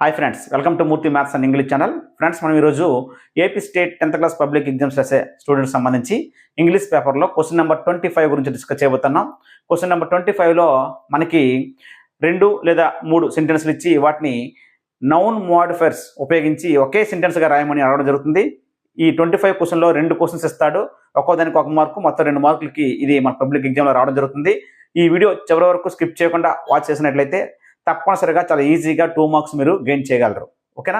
Hi friends, welcome to Murthy maths and English channel. Friends, మనం ఈరోజు AP state 10th class public exams రాసే students సంబంధించి English పేపర్లో question number 25 గురించి discuss చేయబోతున్నాం. క్వశ్చన్ నెంబర్ 25లో మనకి 2 లేదా 3 సెంటెన్స్లు ఇచ్చి వాటిని నౌన్ మోడిఫైర్స్ ఉపయోగించి ఒకే సెంటెన్స్గా రాయమని అడగడం జరుగుతుంది. ఈ 25 క్వశ్చన్లో 2 క్వశ్చన్స్ ఇస్తాడు. ఒక్కో దానికి 1 మార్కు, మొత్తం 2 మార్కులకి ఇది మన పబ్లిక్ ఎగ్జామ్లో రావడం జరుగుతుంది. ఈ వీడియో చివరి వరకు స్కిప్ చేయకుండా వాచ్ చేసినట్లయితే తప్పనిసరిగా చాలా ఈజీగా 2 మార్క్స్ మీరు గెయిన్ చేయగలరు. ఓకేనా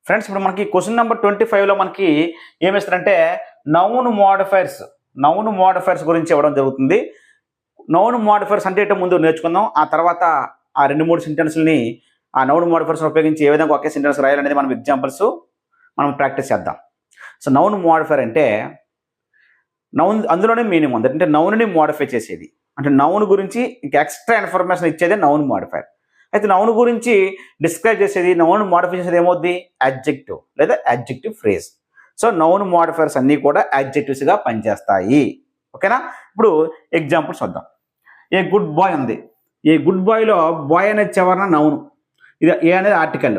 ఫ్రెండ్స్, ఇప్పుడు మనకి క్వశ్చన్ నెంబర్ 25లో మనకి ఏమిస్తారంటే నౌన్ మోడిఫైర్స్ గురించి ఇవ్వడం జరుగుతుంది. నౌన్ మోడిఫైర్స్ అంటే ముందు నేర్చుకుందాం. ఆ తర్వాత ఆ 2-3 సెంటెన్స్ని ఆ నౌన్ మోడిఫైర్స్ ఉపయోగించి ఏ విధంగా ఒకే సెంటెన్స్ రాయాలనేది మనం ఎగ్జాంపుల్స్ మనం ప్రాక్టీస్ చేద్దాం. సో నౌన్ మోడిఫైర్ అంటే నౌన్, అందులోనే మీనింగ్ ఉంది. అంటే నౌన్ని మోడిఫై చేసేది, అంటే నౌన్ గురించి ఇంకా ఎక్స్ట్రా ఇన్ఫర్మేషన్ ఇచ్చేది నౌన్ మోడిఫైర్. అయితే నౌన్ గురించి డిస్క్రైబ్ చేసేది, నౌన్ మోడిఫై చేసేది ఏమవుద్ది? యాడ్జెక్టివ్ లేదా adjective phrase. So noun modifiers అన్నీ కూడా యాడ్జెక్టివ్స్గా పనిచేస్తాయి. ఓకేనా, ఇప్పుడు ఎగ్జాంపుల్స్ వద్దాం. ఏ గుడ్ బాయ్ ఉంది. ఏ గుడ్ బాయ్లో బాయ్ అనేది చివరన నౌన్, ఇది ఏ అనేది ఆర్టికల్.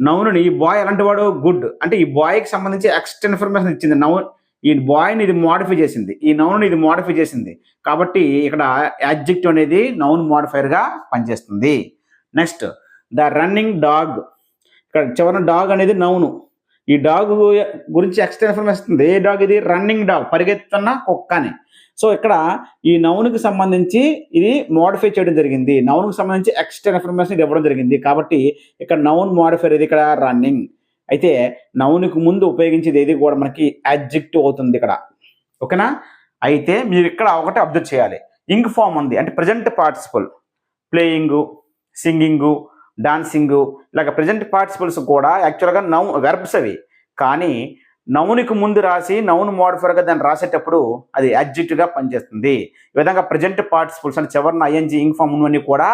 నౌన్ని ఈ బాయ్ ఎలాంటి వాడు? గుడ్. అంటే ఈ బాయ్కి సంబంధించి ఎక్స్ట్రా ఇన్ఫర్మేషన్ ఇచ్చింది నౌన్. ఈ బాయ్ని ఇది మోడిఫై చేసింది, ఈ నౌన్ని ఇది మోడిఫై చేసింది. కాబట్టి ఇక్కడ యాడ్జెక్టివ్ అనేది నౌన్ మోడిఫైర్గా పనిచేస్తుంది. Next, the running dog. ఇక్కడ చివరిన డాగ్ అనేది నౌను. ఈ డాగ్ గురించి ఎక్స్ట్రా ఇన్ఫర్మేషన్ ఇస్తుంది. ఏ డాగ్ ఇది? రన్నింగ్ డాగ్, పరిగెత్తున్న కుక్క అని. సో ఇక్కడ ఈ నౌన్కి సంబంధించి ఇది మోడిఫై చేయడం జరిగింది. నౌన్కి సంబంధించి ఎక్స్ట్రా ఇన్ఫర్మేషన్ ఇది ఇవ్వడం జరిగింది. కాబట్టి ఇక్కడ నౌన్ మోడిఫైర్ ఇది ఇక్కడ రన్నింగ్. అయితే నౌన్కి ముందు ఉపయోగించేది ఏది కూడా మనకి యాడ్జెక్టివ్ అవుతుంది ఇక్కడ. ఓకేనా, అయితే మీరు ఇక్కడ ఒకటి అబ్జర్వ్ చేయాలి. ఇంగ్ ఫామ్ ఉంది, అంటే ప్రజెంట్ పార్టిసిపల్. ప్లేయింగు, సింగింగు, డాన్సింగు, ఇలాగ ప్రజెంట్ పార్టిసిపల్స్ కూడా యాక్చువల్గా వెర్బ్స్ అవి. కానీ నౌన్కి ముందు రాసి నౌన్ మోడిఫైర్గా దాన్ని రాసేటప్పుడు అది యాడ్జెక్టివ్గా పనిచేస్తుంది. ఈ విధంగా ప్రజెంట్ పార్టిసిపల్స్ అంటే చివరిన ఐఎన్జీ ఇంగ్ ఫామ్ ఉన్నవన్నీ కూడా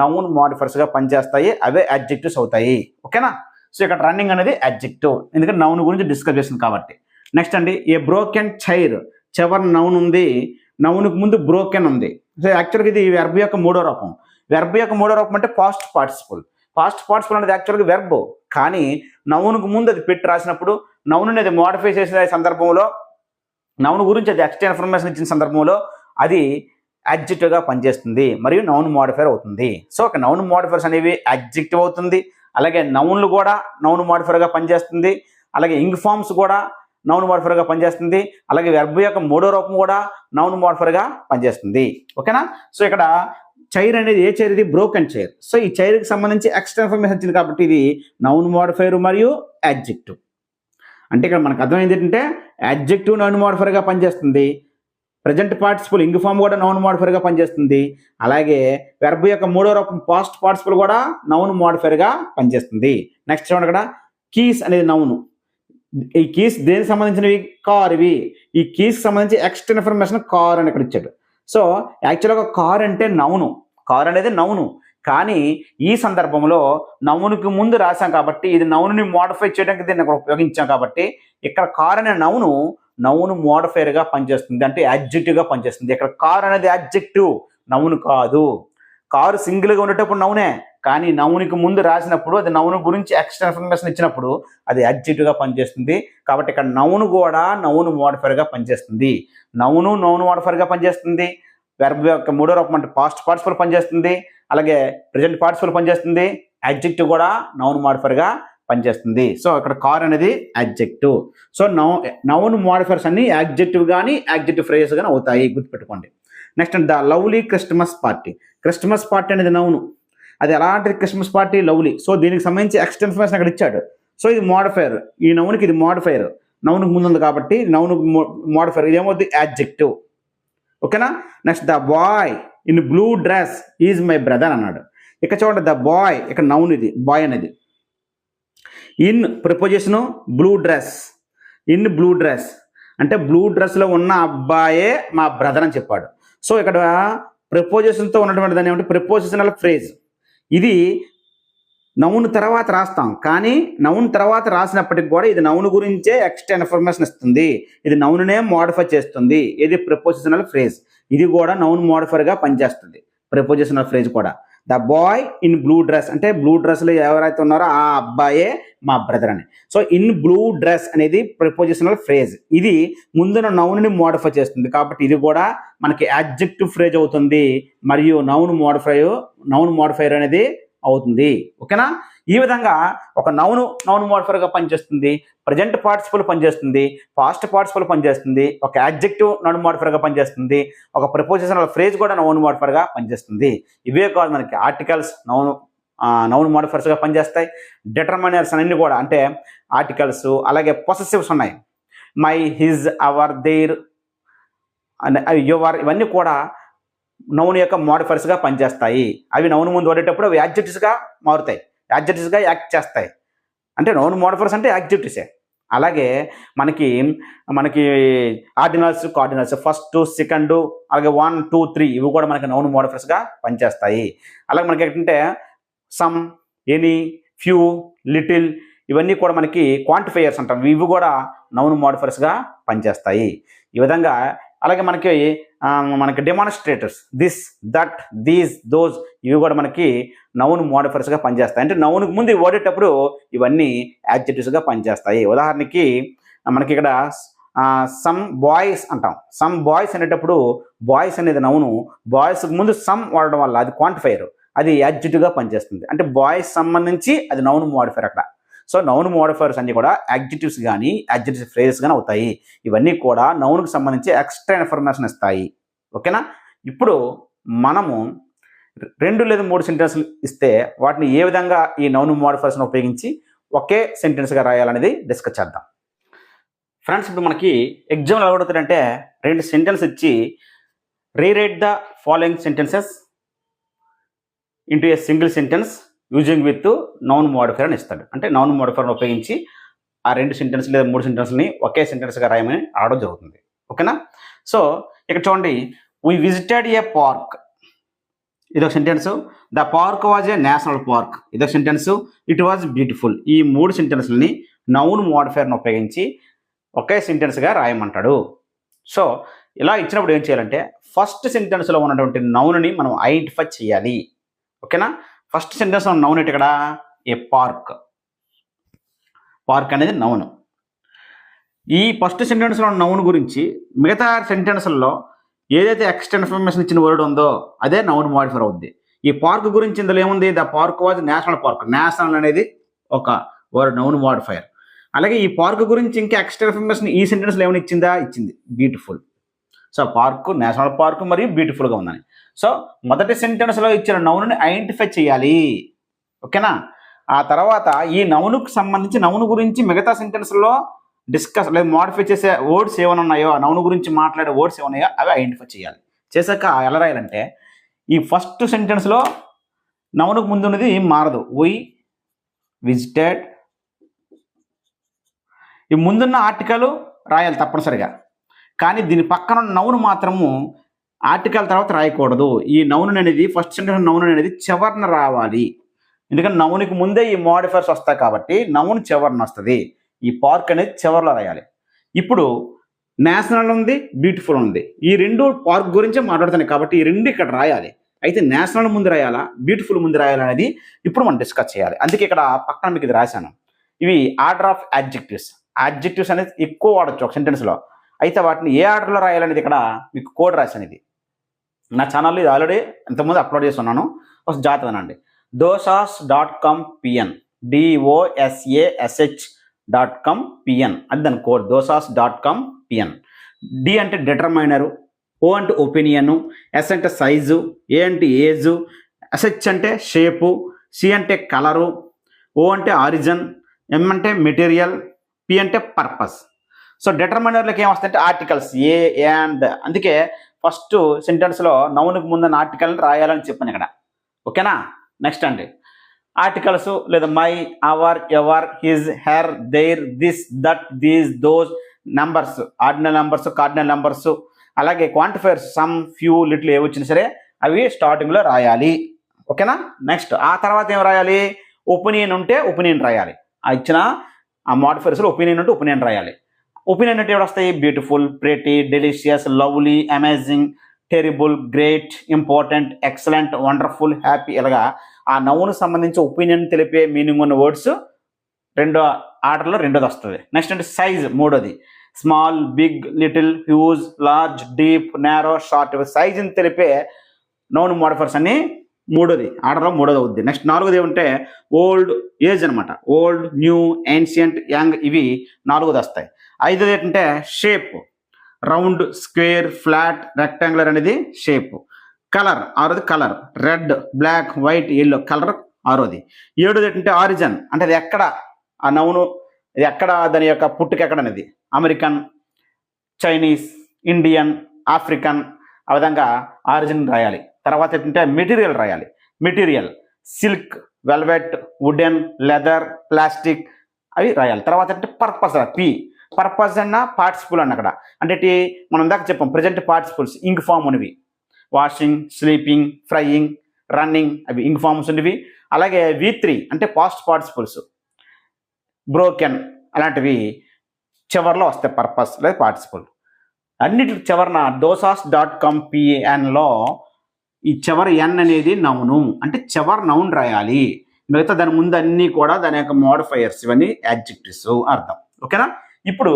నౌన్ మోడిఫైర్స్గా పనిచేస్తాయి. అవే యాడ్జెక్టివ్స్ అవుతాయి. ఓకేనా, సో ఇక్కడ రన్నింగ్ అనేది యాడ్జెక్టివ్, ఎందుకంటే నౌన్ గురించి డిస్కస్ చేస్తుంది కాబట్టి. నెక్స్ట్ అండి, ఏ బ్రోకెన్ చైర్. చివరి నౌన్ ఉంది, నౌన్కి ముందు బ్రోకెన్ ఉంది. సో యాక్చువల్గా ఇది వెర్బ్ యొక్క 3వ రూపం. వెర్బ్ యొక్క 3వ రూపం అంటే పాస్ట్ పార్టిసిపల్. పాస్ట్ పార్టిసిపల్ అనేది యాక్చువల్గా వెర్బ్, కానీ నౌన్కు ముందు అది పెట్టి రాసినప్పుడు నౌన్ అనేది మోడిఫై చేసిన సందర్భంలో, నౌన్ గురించి అది ఎక్స్ట్రా ఇన్ఫర్మేషన్ ఇచ్చిన సందర్భంలో అది యాడ్జెక్టివ్గా పనిచేస్తుంది మరియు నౌన్ మోడిఫైర్ అవుతుంది. సో ఒక నౌన్ మోడిఫైర్స్ అనేవి యాడ్జెక్టివ్ అవుతుంది. అలాగే నౌన్లు కూడా నౌన్ మోడిఫైర్గా పనిచేస్తుంది. అలాగే ఇంగ్ ఫామ్స్ కూడా నౌన్ మోడిఫైర్గా పనిచేస్తుంది. అలాగే వెర్బ్ యొక్క 3వ రూపం కూడా నౌన్ మోడిఫైర్గా పనిచేస్తుంది. ఓకేనా, సో ఇక్కడ చైర్ అనేది ఏ చైర్? ఇది బ్రోకెన్ చైర్. సో ఈ చైర్కి సంబంధించి ఎక్స్ట్రా ఇన్ఫర్మేషన్ వచ్చింది కాబట్టి ఇది నౌన్ మోడిఫైర్ మరియు యాడ్జెక్టివ్. అంటే ఇక్కడ మనకు అర్థమైంది ఏంటంటే యాడ్జెక్టివ్ నౌన్ మోడిఫైర్గా పనిచేస్తుంది. ప్రజెంట్ పార్టిసిపల్ ఇంగ్ ఫామ్ కూడా నౌన్ మోడిఫైర్గా పనిచేస్తుంది. అలాగే వెర్బ్ యొక్క 3వ రూపం పాస్ట్ పార్టిసిపల్ కూడా నౌన్ మోడిఫైర్గా పనిచేస్తుంది. నెక్స్ట్ చూడండి, ఇక్కడ కీస్ అనేది నౌను. ఈ కీస్ దేనికి సంబంధించినవి? కార్. ఇవి ఈ కీస్కి సంబంధించి ఎక్స్ట్రా ఇన్ఫర్మేషన్ కార్ అని ఇక్కడ ఇచ్చాడు. సో యాక్చువల్గా కార్ అంటే నౌను, కార్ అనేది నౌను. కానీ ఈ సందర్భంలో నౌన్కి ముందు రాసాం కాబట్టి ఇది నౌన్ని మోడిఫై చేయడానికి దీన్ని ఇక్కడ ఉపయోగించాం కాబట్టి ఇక్కడ కార్ అనే నౌన్ మోడిఫైర్గా పనిచేస్తుంది, అంటే యాడ్జెక్టివ్గా పనిచేస్తుంది. ఇక్కడ కార్ అనేది యాడ్జెక్టివ్, నౌన్ కాదు. కారు సింగిల్గా ఉండేటప్పుడు నౌనే, కానీ నౌన్కి ముందు రాసినప్పుడు అది నౌన్ గురించి ఎక్స్ట్రా ఇన్ఫర్మేషన్ ఇచ్చినప్పుడు అది యాడ్జెక్టివ్గా పనిచేస్తుంది. కాబట్టి ఇక్కడ నౌన్ కూడా నౌన్ మోడిఫైర్గా పనిచేస్తుంది. నౌన్ మోడిఫైర్గా పనిచేస్తుంది. వెర్బ్ యొక్క 3వ రూపం అంటే పాస్ట్ పార్టిసిపల్ పనిచేస్తుంది. అలాగే ప్రజెంట్ పార్టిసిపల్ పనిచేస్తుంది. యాడ్జెక్టివ్ కూడా నౌన్ మోడిఫైర్గా పనిచేస్తుంది. సో ఇక్కడ కార్ అనేది యాడ్జెక్టివ్. సో నౌన్ మోడిఫైర్స్ అన్ని యాడ్జెక్టివ్ కానీ యాడ్జెక్టివ్ ఫ్రేజెస్ కానీ అవుతాయి, గుర్తుపెట్టుకోండి. Next the lovely Christmas party. Christmas party అనేది నౌను. అది ఎలాంటి క్రిస్మస్ పార్టీ? లవ్లీ. సో దీనికి సంబంధించి ఎక్స్ట్రా ఇన్ఫర్మేషన్ అక్కడ ఇచ్చాడు. సో ఇది మోడిఫైర్, ఈ నౌన్కి ఇది మోడిఫైర్, నౌన్కి ముందు ఉంది కాబట్టి నౌన్ మోడిఫైర్, ఇదేమవుతుంది? యాడ్జెక్టివ్. ఓకేనా, next the boy in blue dress is my brother అన్నాడు. ఇక్కడ చూడండి, ద బాయ్, ఇక్కడ నౌన్ ఇది బాయ్ అనేది. In ప్రిపోజిషను blue dress. In blue dress అంటే బ్లూ డ్రెస్లో ఉన్న అబ్బాయే మా బ్రదర్ అని చెప్పాడు. సో ఇక్కడ ప్రిపోజిషన్తో ఉన్నటువంటి దాన్ని ఏమంటే ప్రిపోజిషనల్ ఫ్రేజ్. ఇది నౌన్ తర్వాత రాస్తాం, కానీ నౌన్ తర్వాత రాసినప్పటికి కూడా ఇది నౌన్ గురించే ఎక్స్ట్రా ఇన్ఫర్మేషన్ ఇస్తుంది. ఇది నౌన్నే మోడిఫై చేస్తుంది. ఇది ప్రిపోజిషనల్ ఫ్రేజ్. ఇది కూడా నౌన్ మోడిఫైర్గా పనిచేస్తుంది, ప్రిపోజిషనల్ ఫ్రేజ్ కూడా. The boy in blue dress అంటే బ్లూ డ్రెస్లో ఎవరైతే ఉన్నారో ఆ అబ్బాయే మా బ్రదర్ అని. సో ఇన్ బ్లూ డ్రెస్ అనేది ప్రిపోజిషనల్ ఫ్రేజ్. ఇది ముందున నౌన్ని మోడిఫై చేస్తుంది కాబట్టి ఇది కూడా మనకి యాడ్జెక్టివ్ ఫ్రేజ్ అవుతుంది మరియు నౌన్ మోడిఫైర్ అనేది అవుతుంది. ఓకేనా? ఈ విధంగా ఒక నౌన్ మోడిఫైర్గా పనిచేస్తుంది, ప్రజెంట్ పార్టిసిపల్ పనిచేస్తుంది, పాస్ట్ పార్టిసిపల్ పనిచేస్తుంది, ఒక యాడ్జెక్టివ్ నౌన్ మోడిఫైర్గా పనిచేస్తుంది, ఒక ప్రిపోజిషనల్ ఫ్రేజ్ కూడా నౌన్ మోడిఫైర్గా పనిచేస్తుంది. ఇవే కాదు మనకి ఆర్టికల్స్ నౌన్ మోడిఫైర్స్గా పనిచేస్తాయి. డిటర్మినర్స్ అన్ని కూడా అంటే ఆర్టికల్స్, అలాగే పొసెసివ్స్ ఉన్నాయి. My, his, our, their, your ఇవన్నీ కూడా నౌన్ యొక్క మోడిఫైర్స్గా పనిచేస్తాయి. అవి నౌన్ ముందు వాడేటప్పుడు అవి యాడ్జెక్టివ్స్గా మారుతాయి, యాడ్జెక్టివ్స్గా యాక్ట్ చేస్తాయి. అంటే నౌన్ మోడిఫైర్స్ అంటే యాడ్జెక్టివ్సే. అలాగే మనకి ఆర్డినల్స్, కార్డినల్స్, ఫస్ట్, సెకండ్, అలాగే 1, 2, 3 ఇవి కూడా మనకి నౌన్ మోడిఫైర్స్గా పనిచేస్తాయి. అలాగే మనకి ఏంటంటే సమ్, ఎనీ, ఫ్యూ, లిటిల్ ఇవన్నీ కూడా మనకి క్వాంటిఫైయర్స్ అంటాం. ఇవి కూడా నౌన్ మోడిఫైర్స్గా పనిచేస్తాయి. ఈ విధంగా అలాగే మనకి డెమాన్స్ట్రేటర్స్, దిస్, దట్, దీస్, దోస్ ఇవి కూడా మనకి నౌన్ మోడిఫైర్స్గా పనిచేస్తాయి. అంటే నౌన్కి ముందు వాడేటప్పుడు ఇవన్నీ యాడ్జెక్టివ్స్గా పనిచేస్తాయి. ఉదాహరణకి మనకి ఇక్కడ సమ్ బాయ్స్ అంటాం. సమ్ బాయ్స్ అనేటప్పుడు బాయ్స్ అనేది నౌను, బాయ్స్కి ముందు సమ్ వాడడం వల్ల అది క్వాంటిఫైయర్, అది యాడ్జెక్టివ్గా పనిచేస్తుంది. అంటే బాయ్స్ సంబంధించి అది నౌన్ మోడిఫైర్ అక్కడ. సో నౌన్ మోడిఫైర్స్ అన్ని కూడా యాడ్జెక్టివ్స్ కానీ యాడ్జెక్టివ్ ఫ్రేజెస్ కానీ అవుతాయి. ఇవన్నీ కూడా నౌన్కి సంబంధించి ఎక్స్ట్రా ఇన్ఫర్మేషన్ ఇస్తాయి. ఓకేనా? ఇప్పుడు మనము 2 లేదా 3 సెంటెన్స్లు ఇస్తే వాటిని ఏ విధంగా ఈ నౌన్ మోడిఫైర్స్ని ఉపయోగించి ఒకే సెంటెన్స్గా రాయాలనేది డిస్కస్ చేద్దాం. ఫ్రెండ్స్, ఇప్పుడు మనకి ఎగ్జామ్లో ఎలా అడుగుతారంటే 2 సెంటెన్స్ ఇచ్చి rewrite the following sentences into a single sentence using with noun modifier అని ఇస్తాడు. అంటే నౌన్ మోడిఫైర్ని ఉపయోగించి ఆ 2 సెంటెన్స్ లేదా 3 సెంటెన్స్ని ఒకే సెంటెన్స్గా రాయమని ఆడడం జరుగుతుంది. ఓకేనా? సో ఇక్కడ చూడండి, వీ విజిటెడ్ ఏ పార్క్, ఇదొక sentence. The park was a national park, ఇదొక సెంటెన్స్. It was beautiful. ఈ 3 సెంటెన్స్ని నౌన్ మోడిఫైర్ని ఉపయోగించి ఒకే సెంటెన్స్గా రాయమంటాడు. సో ఇలా ఇచ్చినప్పుడు ఏం చేయాలంటే ఫస్ట్ సెంటెన్స్లో ఉన్నటువంటి నౌన్ని మనం ఐడెంటిఫై చేయాలి. ఓకేనా? ఫస్ట్ సెంటెన్స్ నౌన్ ఏంటి ఇక్కడ? ఏ పార్క్. పార్క్ అనేది నౌన్. ఈ ఫస్ట్ సెంటెన్స్లో నౌన్ గురించి మిగతా సెంటెన్స్లలో ఏదైతే ఎక్స్ట్రా ఇన్ఫర్మేషన్ ఇచ్చిన వర్డ్ ఉందో అదే నౌన్ మోడిఫైర్ అవుద్ది. ఈ పార్క్ గురించి ఇందులో ఏముంది? The park was national park. National అనేది ఒక వర్డ్, నౌన్ మోడిఫైర్. అలాగే ఈ పార్క్ గురించి ఇంకా ఎక్స్ట్రా ఇన్ఫర్మేషన్ ఈ సెంటెన్స్లో ఏమైనా ఇచ్చిందా? ఇచ్చింది, beautiful. So park, national park మరియు బ్యూటిఫుల్గా ఉందని. సో మొదటి సెంటెన్స్లో ఇచ్చిన నౌన్ని ఐడెంటిఫై చేయాలి. ఓకేనా? ఆ తర్వాత ఈ నౌన్కు సంబంధించి నౌన్ గురించి మిగతా సెంటెన్స్లో డిస్కస్ లేదా మోడిఫై చేసే వర్డ్స్ ఏమైనా ఉన్నాయో, నౌన్ గురించి మాట్లాడే వర్డ్స్ ఏమన్నాయో అవి ఐడెంటిఫై చేయాలి. చేశాక ఎలా రాయాలంటే ఈ ఫస్ట్ సెంటెన్స్లో నౌన్కు ముందు ఉన్నది మారదు. వీ విజిటెడ్, ఈ ముందున్న ఆర్టికల్ రాయాలి తప్పనిసరిగా. కానీ దీని పక్కన నౌన్ మాత్రము ఆర్టికల్ తర్వాత రాయకూడదు. ఈ నౌన్ అనేది ఫస్ట్ సెంటెన్స్ నౌన్ అనేది చివరన రావాలి. ఎందుకంటే నౌన్కి ముందే ఈ మోడిఫైర్స్ వస్తాయి కాబట్టి నౌన్ చివరన వస్తుంది. ఈ పార్క్ అనేది చివరిలో రాయాలి. ఇప్పుడు నేషనల్ ఉంది, బ్యూటిఫుల్ ఉంది. ఈ 2 పార్క్ గురించే మాట్లాడుతున్నాయి కాబట్టి ఈ 2 ఇక్కడ రాయాలి. అయితే నేషనల్ ముందు రాయాలా, బ్యూటిఫుల్ ముందు రాయాలనేది ఇప్పుడు మనం డిస్కస్ చేయాలి. అందుకే ఇక్కడ పక్కన మీకు ఇది రాశాను. ఇవి ఆర్డర్ ఆఫ్ యాడ్జెక్టివ్స్. యాడ్జెక్టివ్స్ అనేది ఎక్కువ వాడచ్చు ఒక సెంటెన్స్లో. అయితే వాటిని ఏ ఆర్డర్లో రాయాలనేది ఇక్కడ మీకు కోడ్ రాశాను. ఇది నా ఛానల్లో ఇది ఆల్రెడీ ఇంతకుముందు అప్లోడ్ చేస్తున్నాను. ఒక జాతీయనండి. dosas.com pn, DOSASH.com pn అది దాని కోడ్. dosas.com pn. డి అంటే డిటర్మైనరు, ఓ అంటే ఒపీనియన్, ఎస్ అంటే సైజు, ఏ అంటే ఏజు, ఎస్హెచ్ అంటే షేపు, సి అంటే కలరు, ఓ అంటే ఆరిజిన్, ఎం అంటే మెటీరియల్, పి అంటే పర్పస్. సో డిటర్మైనర్లకి ఏమొస్తాయంటే ఆర్టికల్స్ ఏ అండ్. అందుకే ఫస్ట్ సెంటెన్స్లో నౌన్కి ముందున్న ఆర్టికల్ని రాయాలని చెప్పాను ఇక్కడ. ఓకేనా? నెక్స్ట్ అండి ఆర్టికల్స్ లేదా my, our, ever, his, her, their, this, that, these, those, numbers, ordinal numbers, cardinal numbers, అలాగే క్వాంటిఫైర్స్ సమ్, ఫ్యూ, లిటిల్ ఏ వచ్చినా సరే అవి స్టార్టింగ్లో రాయాలి. ఓకేనా? నెక్స్ట్ ఆ తర్వాత ఏం రాయాలి? ఒపీనియన్ ఉంటే ఒపీనియన్ రాయాలి. ఆ ఇచ్చిన ఆ మోడిఫైర్స్లో ఒపీనియన్ ఉంటే ఒపీనియన్ రాయాలి. ఒపీనియన్ అంటే ఎవరు వస్తాయి? Beautiful, pretty, delicious, lovely, amazing, terrible, great, important, excellent, wonderful, happy, ఇలాగా ఆ నౌన్ సంబంధించి ఒపీనియన్ తెలిపే మీనింగ్ ఉన్న వర్డ్స్ రెండో ఆర్డర్లో రెండోది వస్తుంది. నెక్స్ట్ అంటే సైజ్ మూడోది. Small, big, little, huge, large, deep, narrow, short, సైజుని తెలిపే నౌన్ మోడిఫైర్స్ అన్ని మూడోది ఆర్డర్లో మూడోది అవుద్ది. నెక్స్ట్ నాలుగోది ఏమంటే ఓల్డ్, ఏజ్ అనమాట. ఓల్డ్, న్యూ, ఏన్షియంట్, యంగ్, ఇవి నాలుగోది వస్తాయి. ఐదోది ఏంటంటే shape. Round, square, flat, rectangular అనేది షేప్. కలర్ ఆరోది. Colour red, black, white, yellow, colour ఆరోది. ఏడోది ఏంటంటే ఆరిజిన్, అంటే అది ఎక్కడ ఆ నౌను, ఇది ఎక్కడ, దాని యొక్క పుట్టుక ఎక్కడ అనేది. అమెరికన్, చైనీస్, ఇండియన్, ఆఫ్రికన్, ఆ విధంగా ఆరిజిన్ రాయాలి. తర్వాత ఏంటంటే మెటీరియల్ రాయాలి. Material silk, velvet, wooden, leather, plastic, అవి రాయాలి. తర్వాత అంటే పర్పస్, పి పర్పస్ అన్న పార్టిసిపుల్ అన్న అక్కడ అంటే మనం ఇందాక చెప్పాం ప్రజెంట్ పార్టిసిపుల్స్ ఇంక్ ఫామ్ అనేవి. వాషింగ్, స్లీపింగ్, ఫ్రైయింగ్, రన్నింగ్, అవి ఇంక్ ఫామ్స్ ఉన్నవి. అలాగే V3 అంటే పాస్ట్ పార్టిసిపుల్స్, బ్రోకెన్, అలాంటివి చివరిలో వస్తాయి పర్పస్ లేదా పార్టిసిపుల్. అన్నిటి చివరన dosas.com.pnలో ఈ చివరి ఎన్ అనేది నౌను, అంటే చివరి నౌన్ రాయాలి. మిగతా దాని ముందు అన్నీ కూడా దాని యొక్క మోడిఫైయర్స్, ఇవన్నీ యాడ్జెక్టివ్స్ అర్థం. ఓకేనా? ఇప్పుడు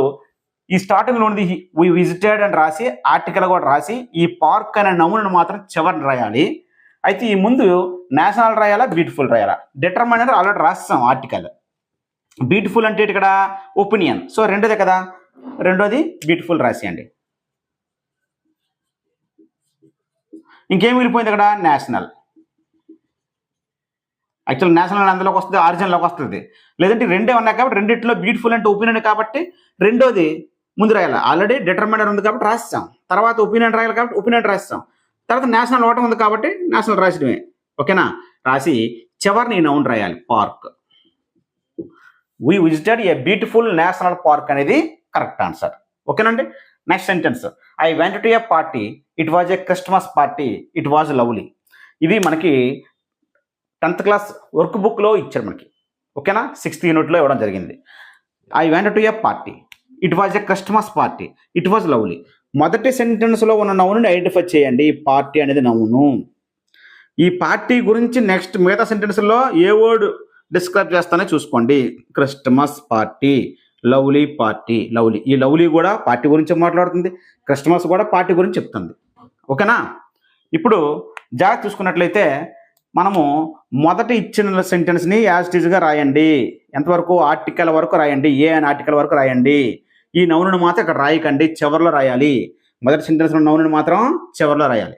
ఈ స్టార్టింగ్లో ఉన్నది వి విజిటెడ్ అని రాసి ఆర్టికల్ కూడా రాసి ఈ పార్క్ అనే నౌన్ మాత్రం చివరిని రాయాలి. అయితే ఈ ముందు నేషనల్ రాయాలా, బ్యూటిఫుల్ రాయాలా? డిటర్మైనర్ ఆల్రెడీ రాస్తాం ఆర్టికల్. బ్యూటిఫుల్ అంటే ఇక్కడ ఒపీనియన్, సో రెండోదే కదా, రెండోది బ్యూటిఫుల్ రాసేయండి. ఇంకేం వెళ్ళిపోయింది అక్కడ? నేషనల్. యాక్చువల్ నేషనల్ అందులోకి వస్తుంది, ఆరిజిన్లోకి వస్తుంది. లేదంటే రెండే ఉన్నాయి కాబట్టి రెండిట్లో బ్యూటిఫుల్ అంటే ఒపీనియన్ కాబట్టి రెండోది ముందు రాయాలి. ఆల్రెడీ డిటర్మైనర్ ఉంది కాబట్టి రాస్తాం. తర్వాత ఒపీనియన్ రాయాలి కాబట్టి ఒపీనియన్ రాస్తాం. తర్వాత నేషనల్ ఓటం ఉంది కాబట్టి నేషనల్ రాసడమే. ఓకేనా? రాసి చివరిని నౌన్ రాయాలి. Park. We visited a beautiful national park అనేది కరెక్ట్ ఆన్సర్. ఓకేనండి? Next sentence. I went to a party, it was a Christmas party, it was lovely. ఇవి మనకి 10th క్లాస్ వర్క్ బుక్లో ఇచ్చారు మనకి. ఓకేనా? 6th యూనిట్లో ఇవ్వడం జరిగింది. I went to a party, it was a Christmas party, it was lovely. మొదటి సెంటెన్స్లో ఉన్న నౌన్ని ఐడెంటిఫై చేయండి. పార్టీ అనేది నౌను. ఈ పార్టీ గురించి నెక్స్ట్ మిగతా సెంటెన్స్లో ఏ వర్డ్ డిస్క్రైబ్ చేస్తానే చూసుకోండి. Christmas party, lovely party. Lovely, ఈ లవ్లీ కూడా పార్టీ గురించి మాట్లాడుతుంది, క్రిస్మస్ కూడా పార్టీ గురించి చెప్తుంది. ఓకేనా? ఇప్పుడు జాగ్రత్త చూసుకున్నట్లయితే మనము మొదట ఇచ్చిన సెంటెన్స్ని యాజ్ ఇట్ ఈజ్గా రాయండి. ఎంతవరకు? ఆర్టికల్ వరకు రాయండి. ఏ అని ఆర్టికల్ వరకు రాయండి. ఈ నౌనును మాత్రం ఇక్కడ రాయకండి, చివరిలో రాయాలి. మొదటి సెంటెన్స్లో నౌనును మాత్రం చివరిలో రాయాలి.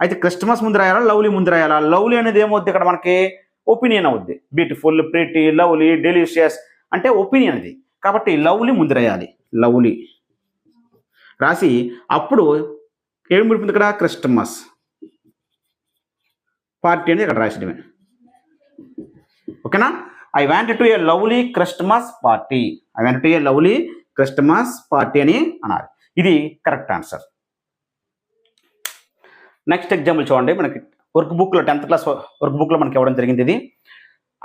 అయితే క్రిస్మస్ ముందు రాయాలా, లవ్లీ ముందు రాయాలా? లవ్లీ అనేది ఏమవుద్ది ఇక్కడ మనకి? ఒపీనియన్ అవుద్ది. బ్యూటిఫుల్, ప్రిటీ, లవ్లీ, డెలిషియస్ అంటే ఒపీనియన్ అది. కాబట్టి లవ్లీ ముందు రాయాలి. లవ్లీ రాసి అప్పుడు ఏం విడిపోయింది ఇక్కడ? క్రిస్మస్ పార్టీ అనేది ఇక్కడ రాసడమే. ఓకేనా? I want to a lovely Christmas party. I want to a lovely Christmas party అని అన్నారు. ఇది కరెక్ట్ ఆన్సర్. నెక్స్ట్ ఎగ్జాంపుల్ చూడండి. మనకి వర్క్ బుక్లో 10th క్లాస్ వర్క్ బుక్లో మనకి ఇవ్వడం జరిగింది ఇది.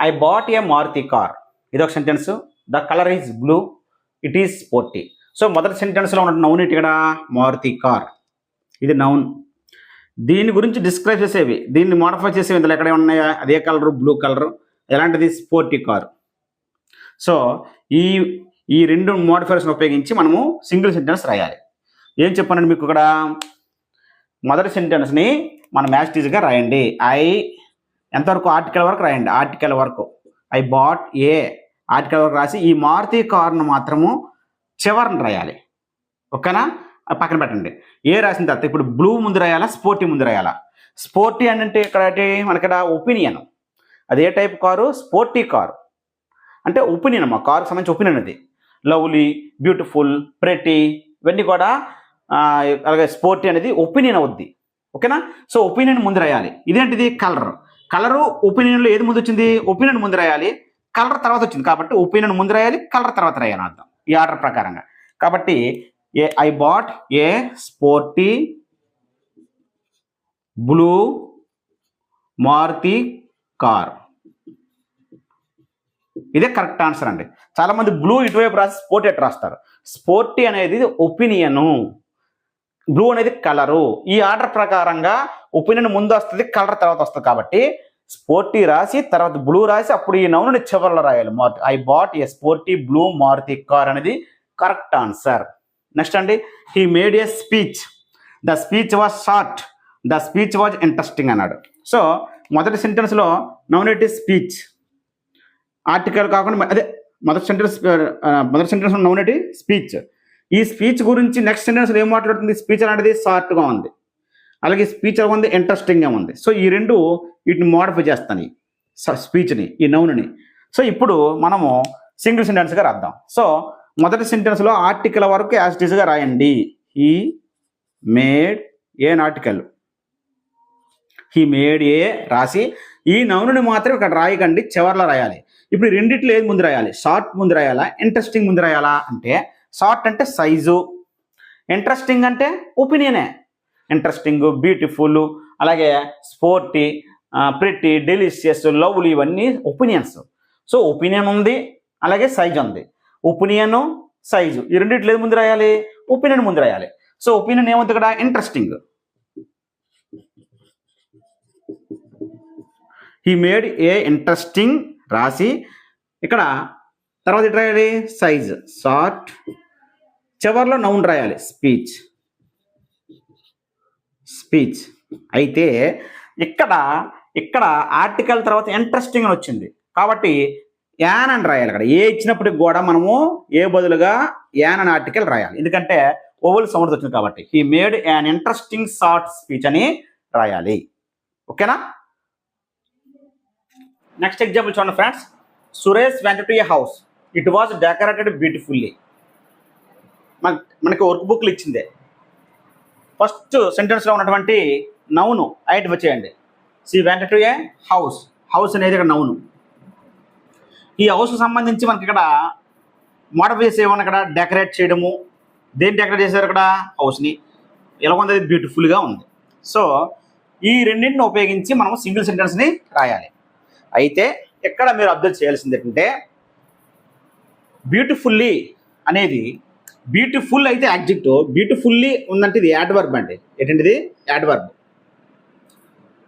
I bought a Maruti car. ఇది ఒక sentence. The colour is blue, it is sporty. So మొదటి సెంటెన్స్లో ఉన్న నౌన్ ఇక్కడ మారుతి కార్. ఇది నౌన్. దీని గురించి డిస్క్రైబ్ చేసేవి, దీన్ని మోడిఫై చేసేవి ఇందులో ఎక్కడ ఉన్నాయా? అదే కలరు, బ్లూ కలరు. ఎలాంటిది? Sporty car. సో ఈ రెండు మోడిఫైర్స్ని ఉపయోగించి మనము సింగిల్ సెంటెన్స్ రాయాలి. ఏం చెప్పానండి మీకు ఇక్కడ? మొదటి సెంటెన్స్ని మనం యాస్టీజ్గా రాయండి. ఐ ఎంతవరకు? ఆర్టికల్ వరకు రాయండి. ఆర్టికల్ వరకు ఐ బాట్ ఏ ఆర్టికల్ వరకు రాసి ఈ మారుతి కార్ను మాత్రము చివరిని రాయాలి. ఓకేనా? పక్కన పెట్టండి. ఏ రాసిన తర్వాత ఇప్పుడు బ్లూ ముందు రాయాలా, స్పోర్టీ ముందు రాయాలా? స్పోర్టీ అంటే ఇక్కడ మనకి ఒపీనియన్. అది ఏ టైప్ కారు? స్పోర్టీ కారు అంటే ఒపీనియన్. మా కారుకి సంబంధించి ఒపీనియన్ అది. లవ్లీ, బ్యూటిఫుల్, ప్రెటీ ఇవన్నీ కూడా అలాగే స్పోర్టీ అనేది ఒపీనియన్ అవుద్ది. ఓకేనా? సో ఒపీనియన్ ముందు రాయాలి. ఇదేంటిది? కలర్. కలరు ఒపీనియన్లో ఏది ముందు వచ్చింది? ఒపీనియన్ ముందు రాయాలి, కలర్ తర్వాత వచ్చింది. కాబట్టి ఒపీనియన్ ముందు రాయాలి, కలర్ తర్వాత రాయాలి అర్థం ఈ ఆర్డర్ ప్రకారంగా. కాబట్టి I bought a sporty blue Maruti car. ఇదే కరెక్ట్ ఆన్సర్ అండి. చాలామంది బ్లూ ఇటువైపు రాసి స్పోర్టీ ఎట్ రాస్తారు. స్పోర్టీ అనేది ఒపీనియను, బ్లూ అనేది కలరు. ఈ ఆర్డర్ ప్రకారంగా ఒపీనియన్ ముందు వస్తుంది, కలర్ తర్వాత వస్తుంది. కాబట్టి స్పోర్టీ రాసి తర్వాత బ్లూ రాసి అప్పుడు ఈ నౌన్ చివరిలో రాయాలి. I bought a sporty blue Maruti car అనేది కరెక్ట్ ఆన్సర్. నెక్స్ట్ అండి, he made a speech, the speech was short, the speech was interesting అన్నాడు. సో మొదటి సెంటెన్స్లో noun it is speech, article కాకుండా అదే మొదటి sentence noun it is speech. ఈ speech గురించి నెక్స్ట్ సెంటెన్స్లో ఏం మాట్లాడుతుంది? స్పీచ్ అనేది షార్ట్గా ఉంది, అలాగే స్పీచ్ ఉంది ఇంట్రెస్టింగ్గా ఉంది. సో ఈ రెండు వీటిని మోడిఫై చేస్తాను, ఈ స్పీచ్ని, ఈ నౌన్ని. సో ఇప్పుడు మనము సింగిల్ సెంటెన్స్గా రాద్దాం. సో మొదటి సెంటెన్స్లో ఆర్టికల్ వరకు యాజ్ ఇట్ ఈస్గా రాయండి. He made A article, he made ఏ రాసి ఈ నౌన్ని మాత్రం ఇక్కడ రాయకండి, చివర్లో రాయాలి. ఇప్పుడు రెండిట్లో ఏది ముందు రాయాలి? షార్ట్ ముందు రాయాలా, ఇంట్రెస్టింగ్ ముందు రాయాలా అంటే షార్ట్ అంటే సైజు, ఇంట్రెస్టింగ్ అంటే ఒపీనియనే. ఇంట్రెస్టింగ్, బ్యూటిఫుల్, అలాగే స్పోర్టీ, ప్రిటీ, డెలిషియస్, లవ్లీ ఇవన్నీ ఒపీనియన్స్. సో ఒపీనియన్ ఉంది, అలాగే సైజ్ ఉంది. ఒపీనియన్, సైజు ఈ రెండిట్లో ఏది ముందు రాయాలి? ఒపీనియన్ ముందు రాయాలి. సో ఒపీనియన్ ఏముంది ఇక్కడ? Interesting. He made A interesting రాసి ఇక్కడ తర్వాత ఇటు రాయాలి సైజ్, షార్ట్, చివర్లో నౌన్ రాయాలి స్పీచ్. స్పీచ్ అయితే ఇక్కడ ఆర్టికల్ తర్వాత ఇంట్రెస్టింగ్ అని వచ్చింది కాబట్టి యాన్ అని రాయాలి. అక్కడ ఏ ఇచ్చినప్పటికి కూడా మనము ఏ బదులుగా యాన్ అని ఆర్టికల్ రాయాలి, ఎందుకంటే ఓవల్ సౌండ్ వచ్చింది కాబట్టి. He made an interesting short speech అని రాయాలి. ఓకేనా? నెక్స్ట్ ఎగ్జాంపుల్ చూడండి friends. Suresh went to a house, it was decorated beautifully. మనకి వర్క్ బుక్లు ఇచ్చిందే. ఫస్ట్ సెంటెన్స్లో ఉన్నటువంటి నౌను ఐడెంటిఫై చేయండి. She went to a house, house అనేది ఇక్కడ నౌను. ఈ హౌస్కి సంబంధించి మనకి ఇక్కడ మోడిఫై చేసి ఏమన్నా ఇక్కడ డెకరేట్ చేయడము. దేన్ని డెకరేట్ చేశారు? ఇక్కడ హౌస్ని. ఎలా ఉంది? బ్యూటిఫుల్గా ఉంది. సో ఈ రెండింటిని ఉపయోగించి మనం సింగిల్ సెంటెన్స్ని రాయాలి. అయితే ఇక్కడ మీరు అబ్జర్వ్ చేయాల్సింది ఏంటంటే బ్యూటిఫుల్లీ అనేది, బ్యూటిఫుల్ అయితే యాడ్జెక్టివ్, బ్యూటిఫుల్లీ ఉందంటే ఇది యాడ్వర్బ్ అండి. ఏంటంటే యాడ్వర్బ్.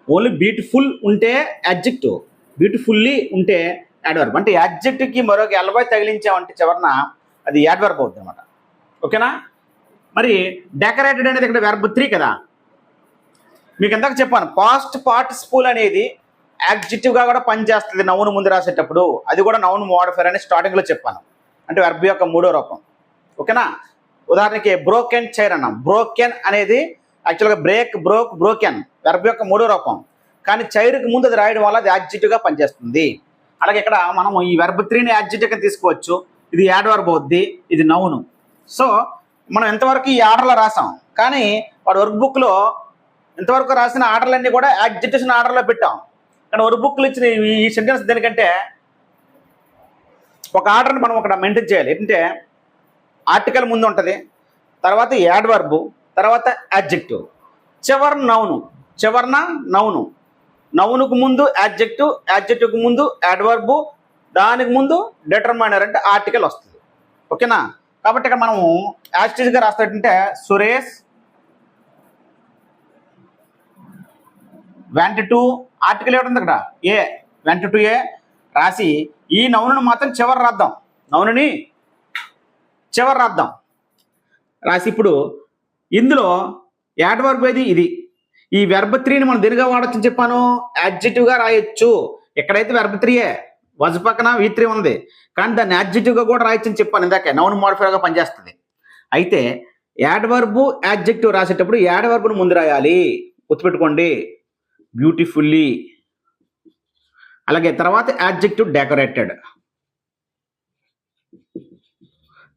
ఓన్లీ బ్యూటిఫుల్ ఉంటే యాడ్జెక్టివ్, బ్యూటిఫుల్లీ ఉంటే యాడ్వర్బ్. అంటే యాడ్జెక్టివ్కి మరొక ఎల్వై తగిలించామంటే చివరన అది యాడ్వర్బ్ అవుతుంది అనమాట. ఓకేనా? మరి డెకరేటెడ్ అనేది ఇక్కడ వెర్బ్ 3 కదా. మీకు ఎందాక చెప్పాను పాస్ట్ పార్టిసిపుల్ అనేది యాడ్జెక్టివ్గా కూడా పనిచేస్తుంది నౌన్ ముందు రాసేటప్పుడు. అది కూడా నౌన్ మోడిఫైర్ అని స్టార్టింగ్లో చెప్పాను, అంటే వెర్బ్ యొక్క 3వ రూపం. ఓకేనా? ఉదాహరణకి బ్రోకెన్ చైర్ అన్నాం. బ్రోకెన్ అనేది యాక్చువల్గా బ్రేక్, బ్రోక్, బ్రోకెన్ వెర్బ్ యొక్క 3వ రూపం. కానీ చైర్కి ముందు అది రాయడం వల్ల అది యాడ్జెక్టివ్గా పనిచేస్తుంది. అలాగే ఇక్కడ మనం ఈ వెర్బ్ 3ని యాడ్జెక్టివ్గా తీసుకోవచ్చు. ఇది యాడ్వర్బ్ అవుద్ది, ఇది నౌను. సో మనం ఎంతవరకు ఈ ఆర్డర్లో రాసాం, కానీ వాడు వర్క్ బుక్లో ఇంతవరకు రాసిన ఆర్డర్లన్నీ కూడా యాడ్జెక్టివ్స్ ఆర్డర్లో పెట్టాం. కానీ వర్క్ బుక్లు ఇచ్చిన ఈ సెంటెన్స్ దేనికంటే ఒక ఆర్డర్ని మనం అక్కడ మెయింటైన్ చేయాలి. ఏంటంటే ఆర్టికల్ ముందు ఉంటుంది, తర్వాత యాడ్వర్బ్, తర్వాత యాడ్జెక్టివ్, చివర్న నౌను, నౌనుకు ముందు యాడ్జెక్టివ్, యాడ్జెక్టివ్కి ముందు యాడ్వర్బ్, దానికి ముందు డిటర్మైనర్ అంటే ఆర్టికల్ వస్తుంది. ఓకేనా? కాబట్టి ఇక్కడ మనము యాస్టీజ్గా రాస్తాడంటే సురేష్ వెంట్ టు, ఆర్టికల్ ఏమిటి ఇక్కడ ఏ, వెంట్ టు ఏ రాసి ఈ నౌనుని మాత్రం చివరి రాద్దాం. నౌనుని చివరి రాద్దాం రాసి ఇప్పుడు ఇందులో యాడ్వర్బ్ ఏది? ఇది. ఈ వెర్బ్ 3ని మనం దేనిగా వాడచ్చని చెప్పాను? యాడ్జెక్టివ్గా రాయొచ్చు. ఎక్కడైతే వెర్బ్ 3ఏ వజ్ పక్కన V3 ఉంది, కానీ దాన్ని యాడ్జెక్టివ్గా కూడా రాయొచ్చని చెప్పాను ఇందాకే, నౌన్ మోడిఫైర్గా పనిచేస్తుంది. అయితే యాడ్వర్బ్, యాడ్జెక్టివ్ రాసేటప్పుడు యాడ్వర్బ్ను ముందు రాయాలి, గుర్తుపెట్టుకోండి. బ్యూటిఫుల్లీ, అలాగే తర్వాత యాడ్జెక్టివ్ డెకరేటెడ్,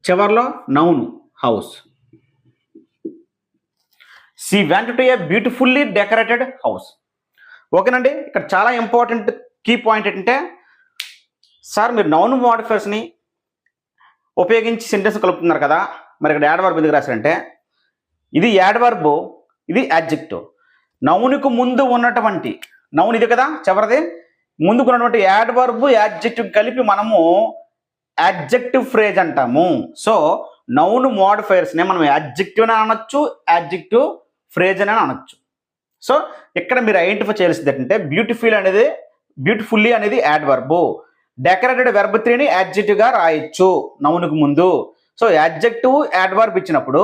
చివర్లో noun house. She went to A beautifully decorated house. ఓకేనండి? ఇక్కడ చాలా ఇంపార్టెంట్ కీ పాయింట్ ఏంటంటే సార్ మీరు నౌన్ మోడిఫైర్స్ని ఉపయోగించి సెంటెన్స్ కలుపుతున్నారు కదా, మరి ఇక్కడ యాడ్వర్బ్ ఎందుకు రాశారంటే ఇది యాడ్వర్బ్, ఇది యాడ్జెక్టివ్. నౌన్కు ముందు ఉన్నటువంటి నౌన్ ఇది కదా చివరిది, ముందుకు ఉన్నటువంటి యాడ్వర్బ్ యాడ్జెక్టివ్ కలిపి మనము యాడ్జెక్టివ్ ఫ్రేజ్ అంటాము. సో నౌన్ మోడిఫైయర్స్ని మనం యాడ్జెక్టివ్ అని అనొచ్చు, యాడ్జెక్టివ్ ఫ్రేజ్ అని అనొచ్చు. సో ఇక్కడ మీరు ఐడెంటిఫై చేయాల్సింది ఏంటంటే బ్యూటిఫుల్లీ అనేది యాడ్వర్బ్. డెకరేటెడ్ వెర్బ్ 3ని యాడ్జెక్టివ్గా రాయొచ్చు నౌన్కు ముందు. సో యాడ్జెక్టివ్ యాడ్వర్బ్ ఇచ్చినప్పుడు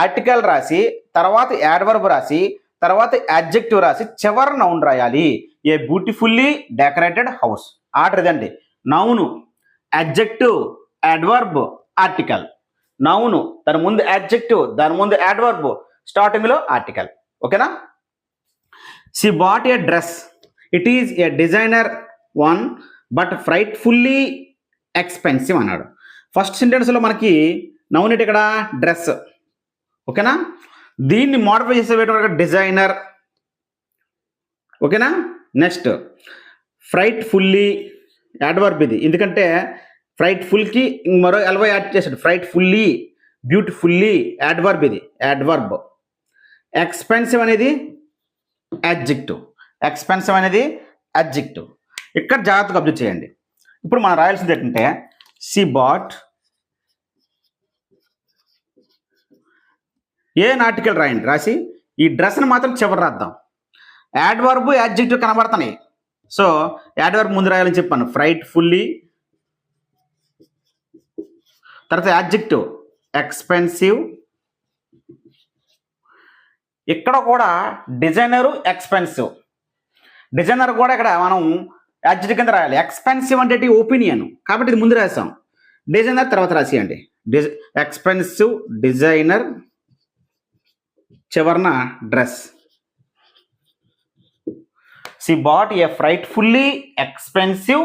ఆర్టికల్ రాసి తర్వాత యాడ్వర్బ్ రాసి తర్వాత యాడ్జెక్టివ్ రాసి చివరి నౌన్ రాయాలి. A beautifully decorated house. Order ఇదండి. Noun, adjective, adverb, article. Noun, దాని ముందు యాడ్జెక్టివ్, దాని ముందు యాడ్వర్బ్, స్టార్టింగ్లో ఆర్టికల్. ఓకేనా? She bought a dress. It is a designer one but frightfully expensive అన్నాడు. ఫస్ట్ సెంటెన్స్లో మనకి నౌన్ ఏంటి ఇక్కడ? డ్రెస్. ఓకేనా? దీన్ని మోడిఫై చేసే డిజైనర్. ఓకేనా? నెక్స్ట్ ఫ్రైట్ఫుల్లీ యాడ్వర్బ్ ఇది, ఎందుకంటే ఫ్రైట్ఫుల్కి మరో ఎల్వై యాడ్ చేశాడు. ఫ్రైట్ఫుల్లీ, బ్యూటిఫుల్లీ యాడ్వర్బ్ ఇది, యాడ్వర్బ్. ఎక్స్పెన్సివ్ అనేది యాడ్జెక్టివ్. ఎక్స్పెన్సివ్ అనేది యాడ్జెక్టివ్. ఇక్కడ జాగ్రత్తగా అబ్జర్వ్ చేయండి. ఇప్పుడు మనం రాయాల్సింది ఏంటంటే షీ బాట్ ఏ ఆర్టికల్ రాయండి. రాసి ఈ డ్రెస్ని మాత్రం చివరి రాద్దాం. యాడ్వర్బ్, యాడ్జెక్టివ్ కనబడుతున్నాయి. సో యాడ్వర్బ్ ముందు రాయాలని చెప్పాను. ఫ్రైట్ఫుల్లీ, తర్వాత యాడ్జెక్టివ్ ఎక్స్పెన్సివ్. ఇక్కడ కూడా డిజైనరు, ఎక్స్పెన్సివ్. డిజైనర్ కూడా ఇక్కడ మనం యాడ్జెక్టివ్ కింద రాయాలి. ఎక్స్పెన్సివ్ అంటే ఒపీనియన్ కాబట్టి ఇది ముందు రాసాం. డిజైనర్ తర్వాత రాసేయండి. ఎక్స్పెన్సివ్ డిజైనర్, చివరన dress. She bought a frightfully expensive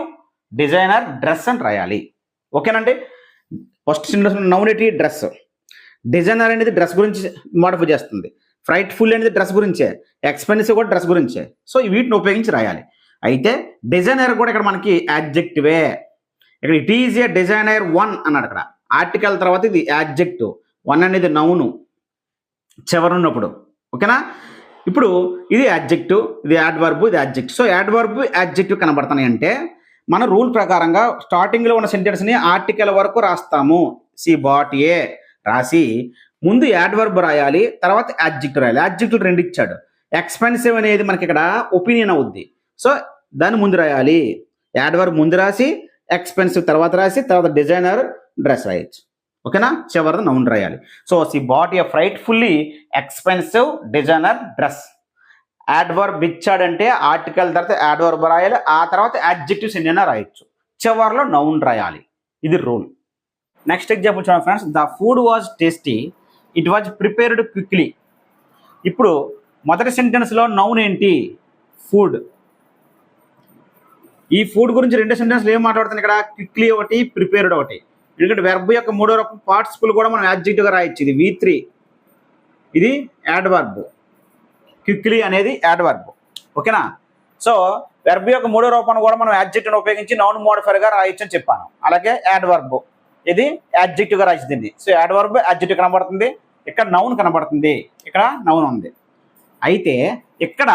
designer dress అని రాయాలి. ఓకేనండి? ఫస్ట్ నౌన్ ఏంటి? డ్రెస్. డిజైనర్ అనేది డ్రెస్ గురించి మోడిఫై చేస్తుంది. ఫ్రైట్ఫుల్ అనేది డ్రెస్ గురించే, ఎక్స్పెన్సివ్ కూడా డ్రెస్ గురించే. సో వీటిని ఉపయోగించి రాయాలి. అయితే డిజైనర్ కూడా ఇక్కడ మనకి యాడ్జెక్టివే. ఇక్కడ it is a designer one అన్నాడు. అక్కడ ఆర్టికల్ తర్వాత ఇది యాడ్జెక్టివ్. వన్ అనేది నౌను చివరి ఉన్నప్పుడు. ఓకేనా? ఇప్పుడు ఇది యాడ్జెక్టివ్, ఇది యాడ్వర్బ్, ఇది యాడ్జెక్టివ్. సో యాడ్వర్బ్, యాడ్జెక్టివ్ కనబడుతున్నాయి అంటే మన రూల్ ప్రకారంగా స్టార్టింగ్లో ఉన్న సెంటెన్స్ని ఆర్టికల్ వరకు రాస్తాము. షీ బాట్ ఏ రాసి ముందు యాడ్వర్బ్ రాయాలి, తర్వాత యాడ్జెక్టివ్ రాయాలి. యాడ్జెక్టివ్ రెండు ఇచ్చాడు. ఎక్స్పెన్సివ్ అనేది మనకి ఇక్కడ ఒపీనియన్ అవుద్ది. సో దాన్ని ముందు రాయాలి. యాడ్వర్బ్ ముందు రాసి ఎక్స్పెన్సివ్ తర్వాత రాసి తర్వాత డిజైనర్ డ్రెస్ రాయొచ్చు. ఓకేనా? చివరిది నౌన్ రాయాలి. So she bought a frightfully expensive designer dress. Adverb ఇచ్చాడంటే ఆర్టికల్ తర్వాత యాడ్వర్బ్ రాయాలి, ఆ తర్వాత యాడ్జెక్టివ్స్ ఎన్నైనా రాయొచ్చు, చివరిలో నౌన్ రాయాలి. ఇది రూల్. నెక్స్ట్ ఎగ్జాంపుల్ చూడండి friends. The food was tasty, it was prepared quickly. ఇప్పుడు మొదటి సెంటెన్స్లో నౌన్ ఏంటి? ఫుడ్. ఈ ఫుడ్ గురించి రెండు సెంటెన్స్లు ఏం మాట్లాడుతుంది ఇక్కడ? క్విక్లీ ఒకటి, ప్రిపేర్డ్ ఒకటి. ఎందుకంటే వెర్బ్ యొక్క మూడో రకం పార్టిసిపుల్ కూడా మనం యాడ్జెక్టివ్గా రాయొచ్చు. ఇది V3, ఇది యాడ్వర్బ్. క్విక్లీ అనేది యాడ్వర్బ్. ఓకేనా? సో వెర్బ్ యొక్క మూడో రూపాన్ని కూడా మనం యాడ్జెక్టివ్ని ఉపయోగించి నౌన్ మోడిఫైర్గా రాయొచ్చు అని చెప్పాను. అలాగే యాడ్వర్బ్ ఇది యాడ్జెక్టివ్గా రాసింది. సో యాడ్వర్బ్, యాడ్జెక్టివ్ కనబడుతుంది. ఇక్కడ నౌన్ కనబడుతుంది, ఇక్కడ నౌన్ ఉంది. అయితే ఇక్కడ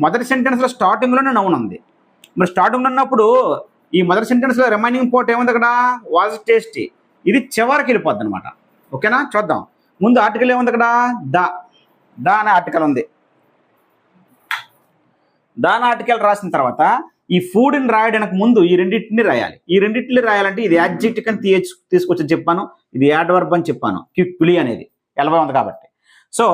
మొదటి సెంటెన్స్లో స్టార్టింగ్లోనే నౌన్ ఉంది. మరి స్టార్టింగ్లో ఉన్నప్పుడు ఈ మొదటి సెంటెన్స్లో రిమైనింగ్ పార్ట్ ఏముంది అక్కడ? Was tasty. ఇది చివరికి వెళ్ళిపోద్ది అనమాట. ఓకేనా? చూద్దాం. ముందు ఆర్టికల్ ఏముంది అక్కడ? ద అనే ఆర్టికల్ ఉంది. దాని ఆర్టికల్ రాసిన తర్వాత ఈ ఫుడ్ని రాయడానికి ముందు ఈ రెండింటిని రాయాలి. ఈ రెండింటిని రాయాలంటే ఇది యాడ్జెక్టివ్ అని తీసుకొచ్చని చెప్పాను, ఇది యాడ్వర్బ్ అని చెప్పాను. క్విక్లీ అనేది ఎలవై ఉంది కాబట్టి. సో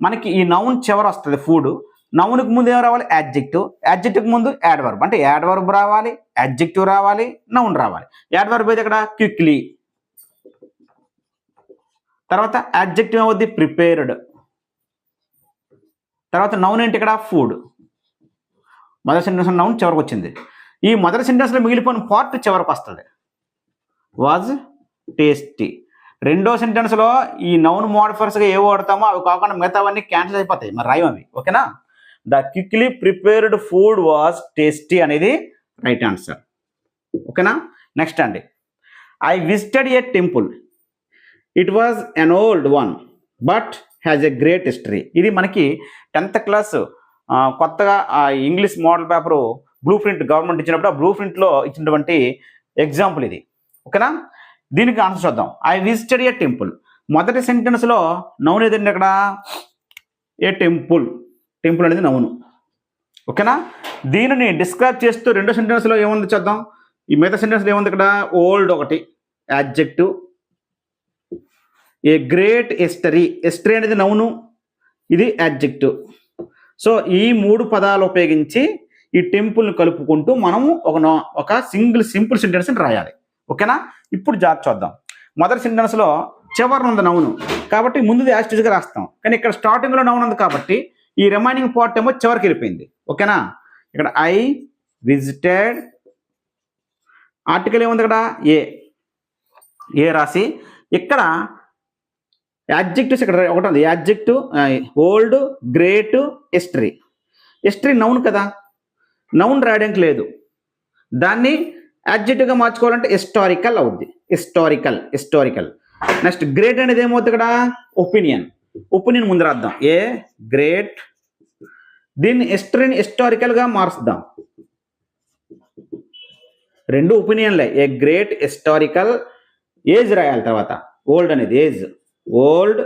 మనకి ఈ నౌన్ చివర వస్తుంది ఫుడ్. నౌన్కి ముందు ఏం రావాలి? యాడ్జెక్టివ్. యాడ్జెక్టివ్కి ముందు యాడ్వర్బ్. అంటే యాడ్వర్బ్ రావాలి, యాడ్జెక్టివ్ రావాలి, నౌన్ రావాలి. యాడ్వర్బ్ అయితే ఇక్కడ క్విక్లీ. తర్వాత యాడ్జెక్టివ్ అవుద్ది ప్రిపేర్డ్. తర్వాత నౌన్ ఏంటి ఇక్కడ? ఫుడ్. మొదటి సెంటెన్స్ నౌన్ చివరికి వచ్చింది. ఈ మొదటి సెంటెన్స్లో మిగిలిపోయిన పార్ట్ చివరికి వస్తుంది. Was tasty. రెండో సెంటెన్స్లో ఈ నౌన్ మోడిఫైర్స్గా ఏవో వాడతామో అవి కాకుండా మిగతావన్నీ క్యాన్సిల్ అయిపోతాయి, మరి రాయం అవి. ఓకేనా? The quickly prepared food was tasty అనేది రైట్ ఆన్సర్. ఓకేనా? నెక్స్ట్ అండి. I visited A temple, it was an old one but has a great history. ఇది మనకి 10th క్లాస్ కొత్తగా English model paper blue print government ఇచ్చినప్పుడు ఆ blue ప్రింట్లో ఇచ్చినటువంటి ఎగ్జాంపుల్ ఇది. ఓకేనా? దీనికి ఆన్సర్ చూద్దాం. I visited A temple. మొదటి సెంటెన్స్లో నౌన్ ఏదండి అక్కడ? ఏ టెంపుల్. టెంపుల్ అనేది నౌను. ఓకేనా? దీనిని డిస్క్రైబ్ చేస్తూ రెండో సెంటెన్స్లో ఏముంది చూద్దాం. ఈ మిగతా సెంటెన్స్లో ఏముంది ఇక్కడ? ఓల్డ్ ఒకటి adjective. A great history. History అనేది నౌను, ఇది యాడ్జెక్టివ్. సో ఈ 3 పదాలు ఉపయోగించి ఈ టెంపుల్ని కలుపుకుంటూ మనం ఒక సింపుల్ సెంటెన్స్ని రాయాలి. ఓకేనా? ఇప్పుడు జాగ్రత్త చూద్దాం. మొదటి సెంటెన్స్లో చివరిన ఉంది నౌను కాబట్టి ముందుది యాస్టిజ్గా రాస్తాం. కానీ ఇక్కడ స్టార్టింగ్లో నౌన్ ఉంది కాబట్టి ఈ రిమైనింగ్ పార్ట్ ఏమో చివరికి వెళ్ళిపోయింది. ఓకేనా? ఇక్కడ ఐ విజిటెడ్, ఆర్టికల్ ఏముంది ఇక్కడ? ఏ రాసి ఇక్కడ యాడ్జెక్టివ్స్ ఇక్కడ ఒకటి ఉంది. Adjective old, great, history. History noun కదా, నౌన్ రాయడానికి లేదు. దాన్ని యాడ్జెక్టివ్గా మార్చుకోవాలంటే హిస్టారికల్ అవుద్ది. హిస్టారికల్. నెక్స్ట్ గ్రేట్ అనేది ఏమవుతుంది ఇక్కడ? ఒపీనియన్ ముందు రాద్దాం. A great. దీన్ని హిస్టరీని హిస్టారికల్గా మారుస్తాం. రెండు ఒపీనియన్లే. A great historical. ఏజ్ రాయాలి తర్వాత. ఓల్డ్ అనేది ఏజ్. ఓల్డ్.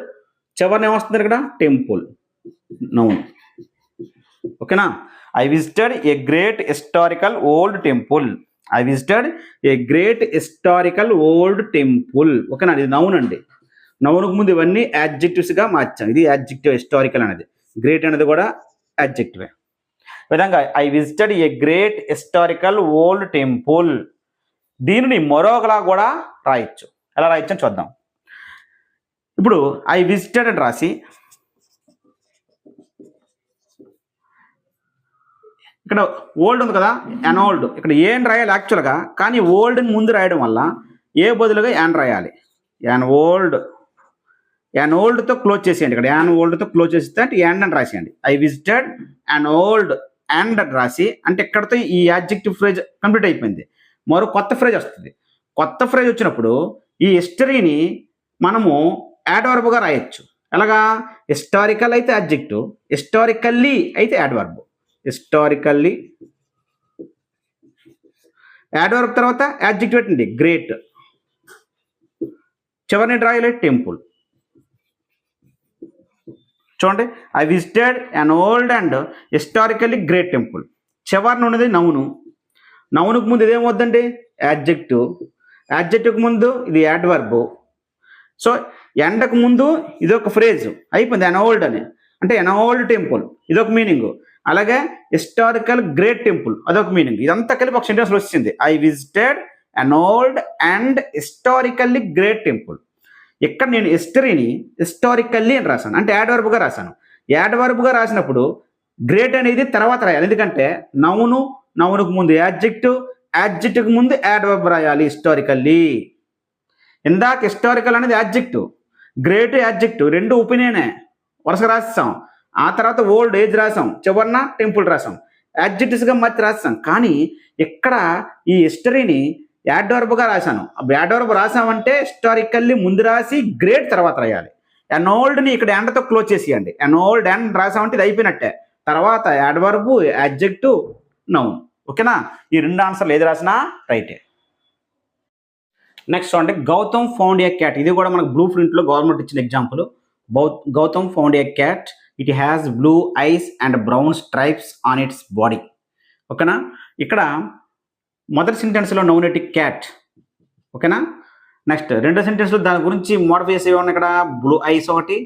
చివరిని ఏమొస్తుంది ఇక్కడ? Temple noun. ఓకేనా? I visited a great historical old temple. I visited a great historical old temple. ఓకేనా? ఇది నౌన్ అండి. నౌన్కు ముందు ఇవన్నీ యాడ్జెక్టివ్స్గా మార్చాం. ఇది యాడ్జెక్టివ్. హిస్టారికల్ అనేది, గ్రేట్ అనేది కూడా యాడ్జెక్టివే. విధంగా I visited a great historical old temple. దీనిని మరొకలా కూడా రాయొచ్చు. ఎలా రాయొచ్చు చూద్దాం. ఇప్పుడు ఐ విజిటెడ్ అని రాసి ఇక్కడ ఓల్డ్ ఉంది కదా, యాన్ ఓల్డ్. ఇక్కడ ఏం రాయాలి యాక్చువల్గా, కానీ ఓల్డ్ని ముందు రాయడం వల్ల ఏ బదులుగా యాన్ రాయాలి. యాన్ ఓల్డ్తో క్లోజ్ చేసేయండి. ఇక్కడ యాన్ ఓల్డ్తో క్లోజ్ చేస్తే అంటే యాన్ అని రాసేయండి. I visited an old and అని రాసి అంటే ఇక్కడతో ఈ యాడ్జెక్టివ్ ఫ్రేజ్ కంప్లీట్ అయిపోయింది. మరో కొత్త ఫ్రేజ్ వస్తుంది. కొత్త ఫ్రేజ్ వచ్చినప్పుడు ఈ హిస్టరీని మనము యాడ్వర్బ్గా రాయొచ్చు. ఎలాగా? హిస్టారికల్ అయితే యాడ్జెక్టివ్, హిస్టారికల్లీ అయితే యాడ్వర్బ్. హిస్టారికల్లీ యాడ్వర్బ్ తర్వాత యాడ్జెక్టివ్ పెట్టండి. గ్రేట్. చివరిని రాయాలి టెంపుల్. చూడండి, I visited an old and historically great temple. చివరిని ఉన్నది నౌను. నౌనుకు ముందు ఇదేమవుద్దండి? యాడ్జెక్టివ్. యాడ్జెక్టివ్కి ముందు ఇది యాడ్వర్బ్. సో ఎండకు ముందు ఇదొక ఫ్రేజ్ అయిపోయింది. అన్ ఓల్డ్ అని అంటే అన్ ఓల్డ్ టెంపుల్ ఇదొక మీనింగ్. అలాగే హిస్టారికల్ గ్రేట్ టెంపుల్ అదొక మీనింగ్. ఇదంతా కలిపి ఒక సెంటెన్స్లో వచ్చింది. I visited an old and historically great temple. ఇక్కడ నేను హిస్టరీని హిస్టారికల్లీ అని రాశాను, అంటే యాడ్వర్బ్గా రాశాను. యాడ్వర్బ్గా రాసినప్పుడు గ్రేట్ అనేది తర్వాత రాయాలి. ఎందుకంటే నౌనుకు ముందు యాడ్జెక్టివ్కి ముందు యాడ్వర్బ్ రాయాలి. హిస్టారికల్లీ. ఇందాక హిస్టారికల్ అనేది యాడ్జెక్టివ్, గ్రేట్ యాడ్జెక్టివ్, రెండు ఒపీనియనే వరుసగా రాస్తాం. ఆ తర్వాత ఓల్డ్ ఏజ్ రాసాం, చివరిన టెంపుల్ రాసాం, యాడ్జెక్టివ్స్గా మార్చి రాస్తాం. కానీ ఇక్కడ ఈ హిస్టరీని యాడ్వర్బ్గా రాశాను. యాడ్వర్బ్ రాసామంటే హిస్టారికల్లీ ముందు రాసి గ్రేట్ తర్వాత రాయాలి. అన్ ఓల్డ్ని ఇక్కడ ఎండతో క్లోజ్ చేసేయండి. అన్ ఓల్డ్ అండ్ రాసామంటే ఇది అయిపోయినట్టే. తర్వాత యాడ్వర్బ్, యాడ్జెక్టివ్, నౌన్. ఓకేనా? ఈ రెండు ఆన్సర్లు ఏది రాసినా రైటే. నెక్స్ట్ అంటే గౌతమ్ ఫౌండ్ ఏ క్యాట్. ఇది కూడా మనకు బ్లూ ప్రింట్లో గవర్నమెంట్ ఇచ్చిన example. Gautam found a cat. It has blue eyes and brown stripes on its body. ఓకేనా? ఇక్కడ మొదటి సెంటెన్స్లో నౌనేటి క్యాట్. ఓకేనా? నెక్స్ట్ రెండో సెంటెన్స్లో దాని గురించి మోడిఫై చేసి ఉన్నాయి. ఇక్కడ బ్లూ ఐస్ ఒకటి,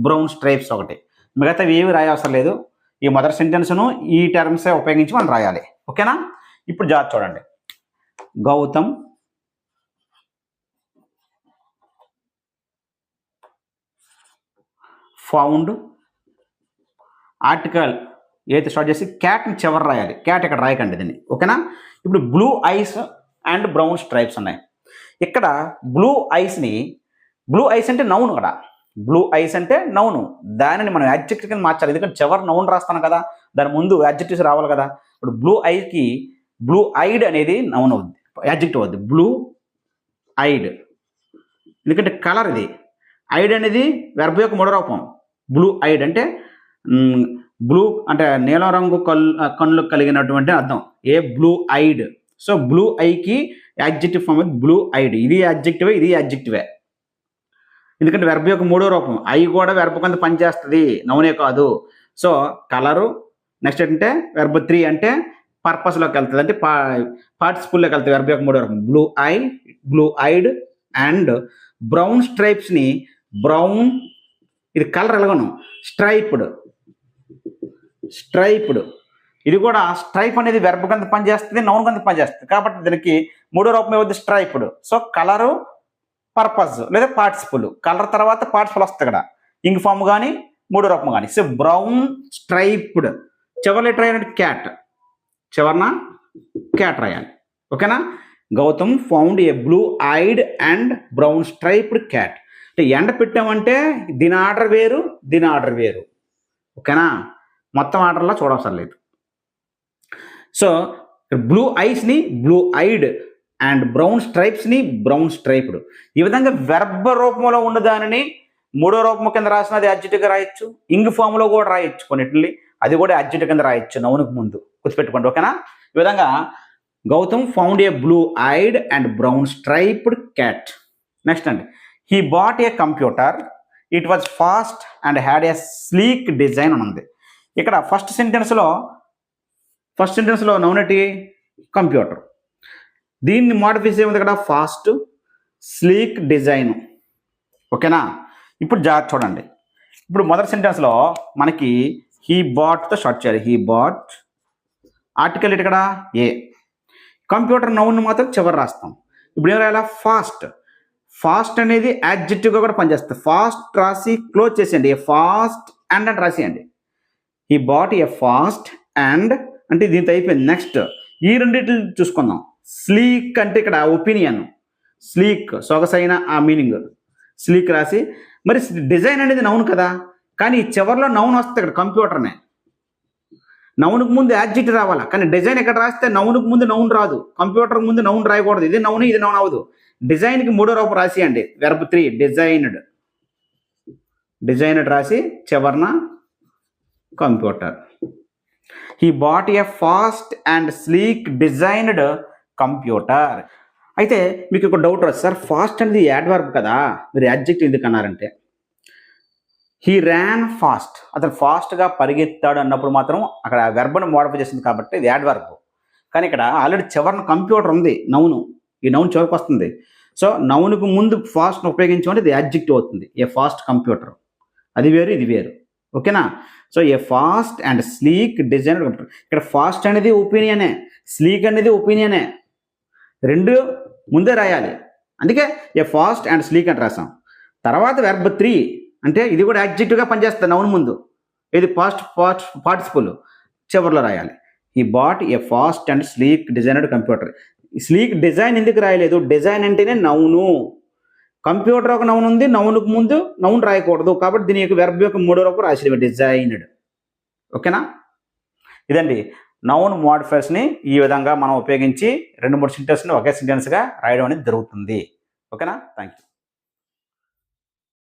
బ్రౌన్ స్ట్రైప్స్ ఒకటి. మిగతావి ఏవి రాయవసరం లేదు. ఈ మొదటి సెంటెన్స్ను ఈ టర్మ్సే ఉపయోగించి మనం రాయాలి. ఓకేనా? ఇప్పుడు జాగ్రత్త చూడండి. గౌతమ్ ఫౌండ్ ఆర్టికల్ ఏదైతే స్టార్ట్ చేసి క్యాట్ని చివరి రాయాలి. క్యాట్ ఇక్కడ రాయకండి దీన్ని. ఓకేనా? ఇప్పుడు blue eyes and brown stripes ఉన్నాయి. ఇక్కడ బ్లూ ఐస్ అంటే నౌన్. కదా బ్లూ ఐస్ అంటే నౌను. దానిని మనం యాడ్జెక్టివ్ కింద మార్చాలి. ఎందుకంటే చివరి నౌన్ రాస్తాను కదా, దాని ముందు యాడ్జెక్టివ్స్ రావాలి కదా. ఇప్పుడు బ్లూ ఐకి బ్లూ ఐడ్ అనేది నౌన్ అవుద్ది, యాడ్జెక్టివ్ అవుద్ది. బ్లూ ఐడ్ ఎందుకంటే కలర్. ఇది ఐడ్ అనేది వెర్బ్ యొక్క మూడో రూపం. బ్లూ ఐడ్ అంటే బ్లూ అంటే నీలం రంగు కళ్ళు కలిగినటువంటి అర్థం. A blue eyed. So blue ఐకి యాడ్జెక్టివ్ ఫామ్ బ్లూ ఐడ్. ఇది యాడ్జెక్టివే, ఇది యాడ్జెక్టివే. ఎందుకంటే వెర్బ్ యొక్క మూడో రూపం. ఐ కూడా వెర్బ్ కింద పనిచేస్తుంది, నౌనే కాదు. So colour. నెక్స్ట్ ఏంటంటే వెర్బ్ 3 అంటే పర్పస్లోకి వెళ్తుంది, అంటే పార్టిసిపుల్లోకి వెళ్తుంది. వెర్బ్ యొక్క మూడో రూపం బ్లూ ఐడ్ అండ్ బ్రౌన్ స్ట్రైప్స్ని బ్రౌన్, ఇది కలర్ ఎలాగను స్ట్రైప్డ్. ఇది కూడా స్ట్రైప్ అనేది వెర్బ్ కింద పనిచేస్తుంది, నౌన్ కింద పనిచేస్తుంది. కాబట్టి దీనికి మూడో రూపం ఏమవుతుంది? స్ట్రైప్డ్. సో కలరు, పర్పస్ లేదా పార్టిసిపుల్. కలర్ తర్వాత పార్టిసిపుల్ వస్తుంది ఇక్కడ, ఇంగ్ ఫామ్ కానీ మూడో రూపం కానీ. So brown striped. చివరి లెటర్ రాయాలంటే క్యాట్, చివరిన క్యాట్ రాయాలి. ఓకేనా? Gautam found a blue eyed and brown striped cat. అంటే ఎండ పెట్టామంటే దీని ఆర్డర్ వేరు. ఓకేనా? మొత్తం ఆర్డర్లో చూడవసరం లేదు. సో బ్లూ ఐస్ని బ్లూ ఐడ్ అండ్ బ్రౌన్ స్ట్రైప్స్ని బ్రౌన్ స్ట్రైప్డ్. ఈ విధంగా వెర్బ్ రూపంలో ఉన్న దానిని మూడో రూపం కింద రాసినది అడ్జెక్టివ్గా రాయొచ్చు, ఇంగ్ ఫామ్లో కూడా రాయొచ్చు కొన్నిటిని, అది కూడా అడ్జెక్టివ్ కింద రాయొచ్చు నౌన్కు ముందు. గుర్తుపెట్టుకోండి. ఓకేనా? ఈ విధంగా Gautam found a blue eyed and brown striped cat. Next అండి, he bought a computer, it was fast and had a sleek design అని ఉంది. ఇక్కడ ఫస్ట్ సెంటెన్స్లో నౌనటి కంప్యూటర్, దీన్ని మోడిఫై చేయమంది ఇక్కడ ఫాస్ట్ స్లీక్ డిజైన్. ఓకేనా? ఇప్పుడు జాగ్రత్త చూడండి. ఇప్పుడు మొదటి సెంటెన్స్లో మనకి హీ బాట్తో స్టార్ట్ చేయాలి. హీ బాట్, ఆర్టికల్ ఇక్కడ ఏ, కంప్యూటర్ నౌన్ మాత్రం చివరి రాస్తాం. ఇప్పుడు ఏం రాయాలా? ఫాస్ట్ అనేది యాడ్జెక్టివ్గా కూడా పనిచేస్తుంది. ఫాస్ట్ రాసి క్లోజ్ చేసేయండి, ఏ ఫాస్ట్ అండ్ అని రాసేయండి. He bought a fast and అంటే దీంతో అయిపోయింది. నెక్స్ట్ ఈ రెండింటిని చూసుకుందాం. స్లీక్ అంటే ఇక్కడ ఒపీనియన్, స్లీక్ సొగసైన ఆ మీనింగ్, స్లీక్ రాసి, మరి డిజైన్ అనేది నౌన్ కదా, కానీ చివరిలో నౌన్ వస్తుంది ఇక్కడ కంప్యూటర్నే. నౌన్కు ముందు యాడ్జెక్టివ్ రావాలా, కానీ డిజైన్ ఇక్కడ రాస్తే నౌన్కు ముందు నౌన్ రాదు, కంప్యూటర్కి ముందు నౌన్ రాయకూడదు. ఇది నౌన్, ఇది నౌన్ అవ్వదు. డిజైన్కి మూడో రూపం రాసియండి, వెర్బ్ 3 డిజైన్డ్ రాసి చివరన computer. He bought a fast and sleek designed computer. అయితే మీకు ఒక డౌట్ రాదు, సార్ ఫాస్ట్ అనేది యాడ్వర్బ్ కదా, మీరు యాడ్జెక్టివ్ ఎందుకు అన్నారంటే, హీ ర్యాన్ ఫాస్ట్, అతను ఫాస్ట్గా పరిగెత్తాడు అన్నప్పుడు మాత్రం అక్కడ వెర్బ్ని మోడిఫై చేసింది కాబట్టి ఇది యాడ్వర్బ్. కానీ ఇక్కడ ఆల్రెడీ చివరిన కంప్యూటర్ ఉంది, నౌను, ఈ నౌన్ చివరికి వస్తుంది. సో నౌన్కు ముందు ఫాస్ట్ను ఉపయోగించమంటే ఇది యాడ్జెక్టివ్ అవుతుంది. ఏ ఫాస్ట్ కంప్యూటర్, అది వేరు ఇది వేరు. ఓకేనా? So a fast and sleek design computer. ఇక్కడ ఫాస్ట్ అనేది ఒపీనియనే, స్లీక్ అనేది ఒపీనియనే, రెండు ముందే రాయాలి. అందుకే ఏ ఫాస్ట్ అండ్ స్లీక్ అని రాసాం. తర్వాత వెర్బ్ 3 అంటే ఇది కూడా యాడ్జెక్టివ్గా పనిచేస్తుంది నౌన్ ముందు, ఇది పార్టిసిపుల్ చివరిలో రాయాలి. He bought a fast and sleek designed computer. Sleek design ఎందుకు రాయలేదు? డిజైన్ అంటేనే నౌను, కంప్యూటర్ ఒక నౌన్ ఉంది, నౌన్కు ముందు నౌన్ రాయకూడదు, కాబట్టి దీని యొక్క వెర్బ్ యొక్క మూడో రూపం రాసి డిజైన్డ్. ఓకేనా? ఇదండి నౌన్ మోడిఫైర్స్ని ఈ విధంగా మనం ఉపయోగించి 2-3 సెంటెన్స్ని ఒకే సెంటెన్స్గా రాయడం అనేది జరుగుతుంది. ఓకేనా? Thank you.